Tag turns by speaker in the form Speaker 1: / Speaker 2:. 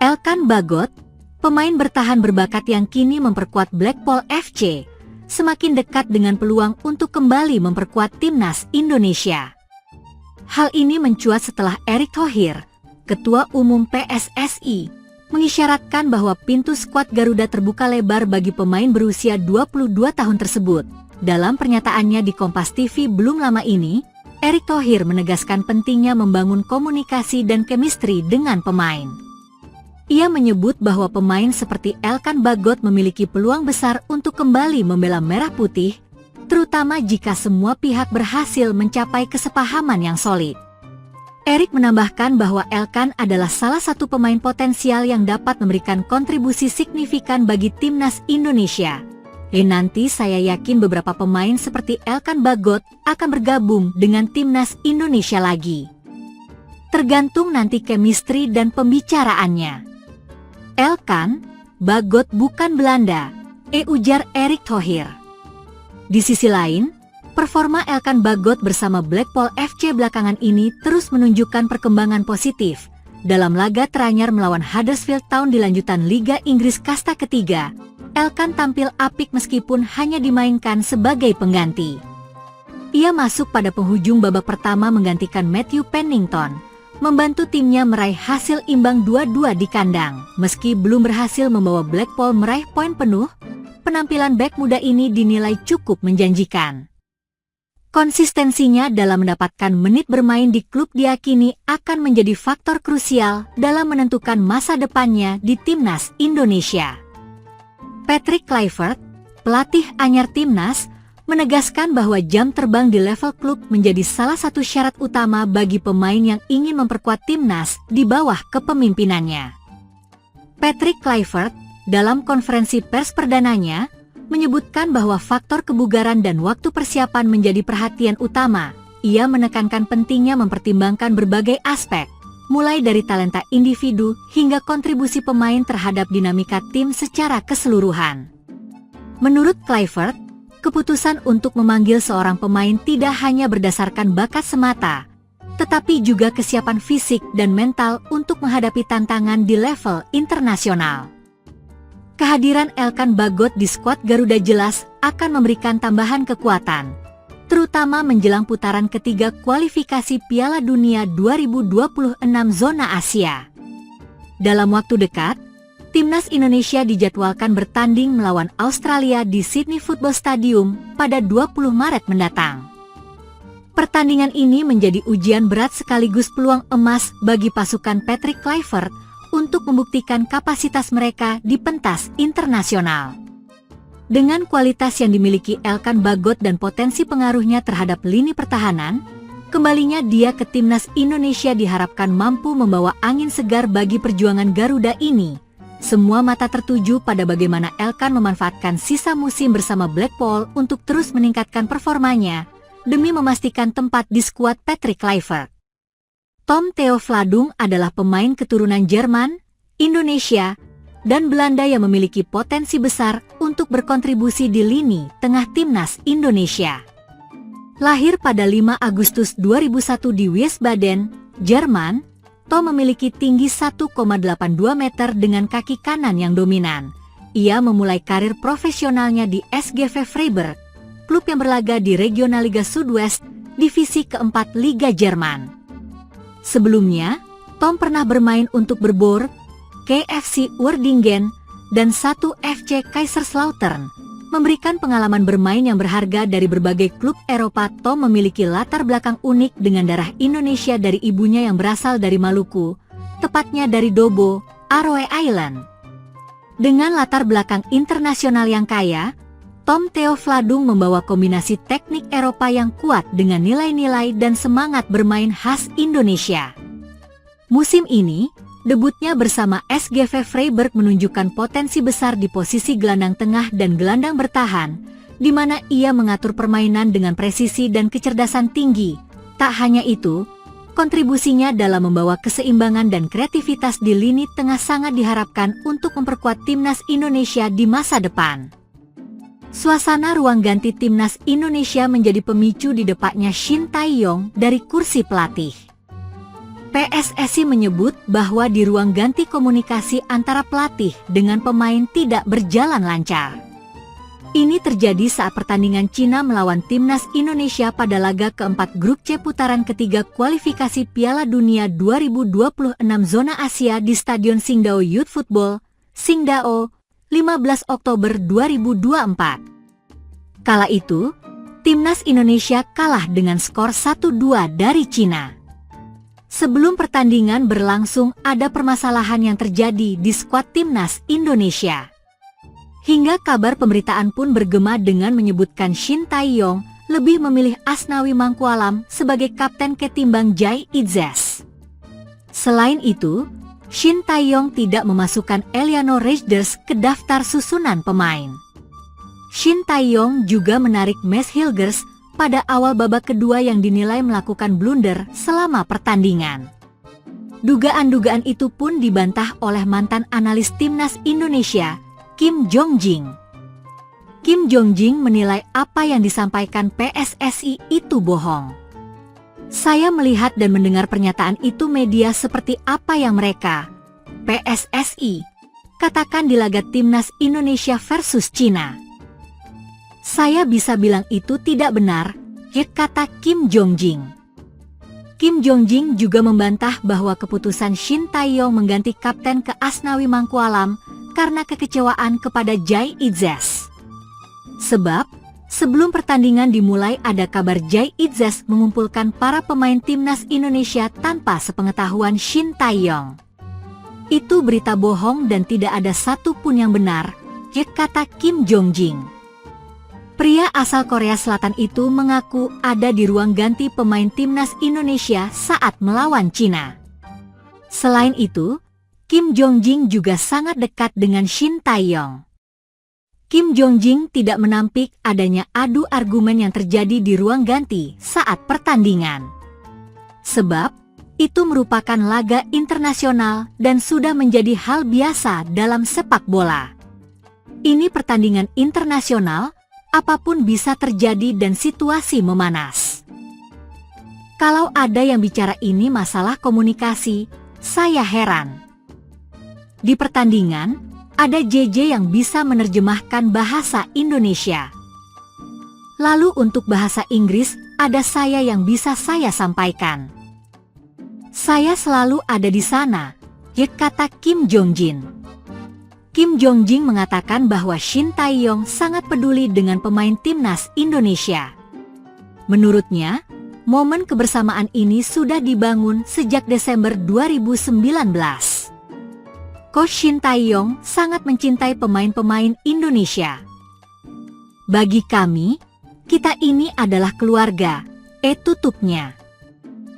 Speaker 1: Elkan Bagot, pemain bertahan berbakat yang kini memperkuat Blackpool FC, semakin dekat dengan peluang untuk kembali memperkuat timnas Indonesia. Hal ini mencuat setelah Erick Thohir, Ketua Umum PSSI, mengisyaratkan bahwa pintu skuad Garuda terbuka lebar bagi pemain berusia 22 tahun tersebut. Dalam pernyataannya di Kompas TV belum lama ini, Erick Thohir menegaskan pentingnya membangun komunikasi dan chemistry dengan pemain. Ia menyebut bahwa pemain seperti Elkan Bagot memiliki peluang besar untuk kembali membela Merah Putih, terutama jika semua pihak berhasil mencapai kesepahaman yang solid. Erick menambahkan bahwa Elkan adalah salah satu pemain potensial yang dapat memberikan kontribusi signifikan bagi timnas Indonesia. Nanti saya yakin beberapa pemain seperti Elkan Bagot akan bergabung dengan timnas Indonesia lagi. Tergantung nanti chemistry dan pembicaraannya. Elkan Bagot bukan Belanda, ujar Erick Thohir. Di sisi lain, performa Elkan Bagot bersama Blackpool FC belakangan ini terus menunjukkan perkembangan positif. Dalam laga teranyar melawan Huddersfield Town di lanjutan Liga Inggris kasta ketiga, Elkan tampil apik meskipun hanya dimainkan sebagai pengganti. Ia masuk pada penghujung babak pertama menggantikan Matthew Pennington, membantu timnya meraih hasil imbang 2-2 di kandang. Meski belum berhasil membawa Blackpool meraih poin penuh, penampilan bek muda ini dinilai cukup menjanjikan. Konsistensinya dalam mendapatkan menit bermain di klub diyakini akan menjadi faktor krusial dalam menentukan masa depannya di timnas Indonesia. Patrick Kluivert, pelatih anyar timnas, menegaskan bahwa jam terbang di level klub menjadi salah satu syarat utama bagi pemain yang ingin memperkuat timnas di bawah kepemimpinannya. Patrick Kluivert, dalam konferensi pers perdananya, menyebutkan bahwa faktor kebugaran dan waktu persiapan menjadi perhatian utama. Ia menekankan pentingnya mempertimbangkan berbagai aspek, mulai dari talenta individu hingga kontribusi pemain terhadap dinamika tim secara keseluruhan. Menurut Kluivert, keputusan untuk memanggil seorang pemain tidak hanya berdasarkan bakat semata, tetapi juga kesiapan fisik dan mental untuk menghadapi tantangan di level internasional. Kehadiran Elkan Bagot di skuad Garuda jelas akan memberikan tambahan kekuatan, terutama menjelang putaran ketiga kualifikasi Piala Dunia 2026 zona Asia. Dalam waktu dekat, timnas Indonesia dijadwalkan bertanding melawan Australia di Sydney Football Stadium pada 20 Maret mendatang. Pertandingan ini menjadi ujian berat sekaligus peluang emas bagi pasukan Patrick Kluivert untuk membuktikan kapasitas mereka di pentas internasional. Dengan kualitas yang dimiliki Elkan Bagot dan potensi pengaruhnya terhadap lini pertahanan, kembalinya dia ke timnas Indonesia diharapkan mampu membawa angin segar bagi perjuangan Garuda ini. Semua mata tertuju pada bagaimana Elkan memanfaatkan sisa musim bersama Blackpool untuk terus meningkatkan performanya, demi memastikan tempat di skuad Patrick Kluivert. Tom Theo Vladung adalah pemain keturunan Jerman, Indonesia, dan Belanda yang memiliki potensi besar untuk berkontribusi di lini tengah timnas Indonesia. Lahir pada 5 Agustus 2001 di Wiesbaden, Jerman, Tom memiliki tinggi 1,82 meter dengan kaki kanan yang dominan. Ia memulai karir profesionalnya di SGV Freiburg, klub yang berlaga di Regionalliga Südwest, divisi keempat Liga Jerman. Sebelumnya, Tom pernah bermain untuk Berbourg, KFC Uerdingen, dan 1 FC Kaiserslautern, memberikan pengalaman bermain yang berharga dari berbagai klub Eropa. Tom memiliki latar belakang unik dengan darah Indonesia dari ibunya yang berasal dari Maluku, tepatnya dari Dobo, Aroe Island. Dengan latar belakang internasional yang kaya, Tom Theo Vladung membawa kombinasi teknik Eropa yang kuat dengan nilai-nilai dan semangat bermain khas Indonesia. Musim ini, debutnya bersama SGV Freiburg menunjukkan potensi besar di posisi gelandang tengah dan gelandang bertahan, di mana ia mengatur permainan dengan presisi dan kecerdasan tinggi. Tak hanya itu, kontribusinya dalam membawa keseimbangan dan kreativitas di lini tengah sangat diharapkan untuk memperkuat timnas Indonesia di masa depan. Suasana ruang ganti timnas Indonesia menjadi pemicu di depannya Shin Tae-yong dari kursi pelatih. PSSI menyebut bahwa di ruang ganti komunikasi antara pelatih dengan pemain tidak berjalan lancar. Ini terjadi saat pertandingan Cina melawan Timnas Indonesia pada laga keempat Grup C putaran ketiga kualifikasi Piala Dunia 2026 zona Asia di Stadion Qingdao Youth Football, Qingdao, 15 Oktober 2024. Kala itu, Timnas Indonesia kalah dengan skor 1-2 dari Cina. Sebelum pertandingan berlangsung, ada permasalahan yang terjadi di skuad Timnas Indonesia. Hingga kabar pemberitaan pun bergema dengan menyebutkan Shin Tae-yong lebih memilih Asnawi Mangkualam sebagai kapten ketimbang Jai Itzes. Selain itu, Shin Tae-yong tidak memasukkan Eliano Reijnders ke daftar susunan pemain. Shin Tae-yong juga menarik Mads Hilgers pada awal babak kedua yang dinilai melakukan blunder selama pertandingan. Dugaan-dugaan itu pun dibantah oleh mantan analis Timnas Indonesia, Kim Jong-jing. Kim Jong-jing menilai apa yang disampaikan PSSI itu bohong. Saya melihat dan mendengar pernyataan itu media seperti apa yang mereka, PSSI, katakan di laga Timnas Indonesia versus Cina. Saya bisa bilang itu tidak benar, kata Kim Jong-jing. Kim Jong-jing juga membantah bahwa keputusan Shin Tae-yong mengganti kapten ke Asnawi Mangkualam karena kekecewaan kepada Jai Itzes. Sebab, sebelum pertandingan dimulai ada kabar Jai Itzes mengumpulkan para pemain Timnas Indonesia tanpa sepengetahuan Shin Tae-yong. Itu berita bohong dan tidak ada satu pun yang benar, kata Kim Jong-jing. Pria asal Korea Selatan itu mengaku ada di ruang ganti pemain Timnas Indonesia saat melawan Cina. Selain itu, Kim Jong-jing juga sangat dekat dengan Shin Tae-yong. Kim Jong-jing tidak menampik adanya adu argumen yang terjadi di ruang ganti saat pertandingan. Sebab, itu merupakan laga internasional dan sudah menjadi hal biasa dalam sepak bola. Ini pertandingan internasional, apapun bisa terjadi dan situasi memanas. Kalau ada yang bicara ini masalah komunikasi, saya heran. Di pertandingan, ada JJ yang bisa menerjemahkan bahasa Indonesia. Lalu untuk bahasa Inggris, ada saya yang bisa saya sampaikan. Saya selalu ada di sana, kata Kim Jong-jin. Kim Jong-jin mengatakan bahwa Shin Tae-yong sangat peduli dengan pemain Timnas Indonesia. Menurutnya, momen kebersamaan ini sudah dibangun sejak Desember 2019. Coach Shin Tae-yong sangat mencintai pemain-pemain Indonesia. Bagi kami, kita ini adalah keluarga, tutupnya.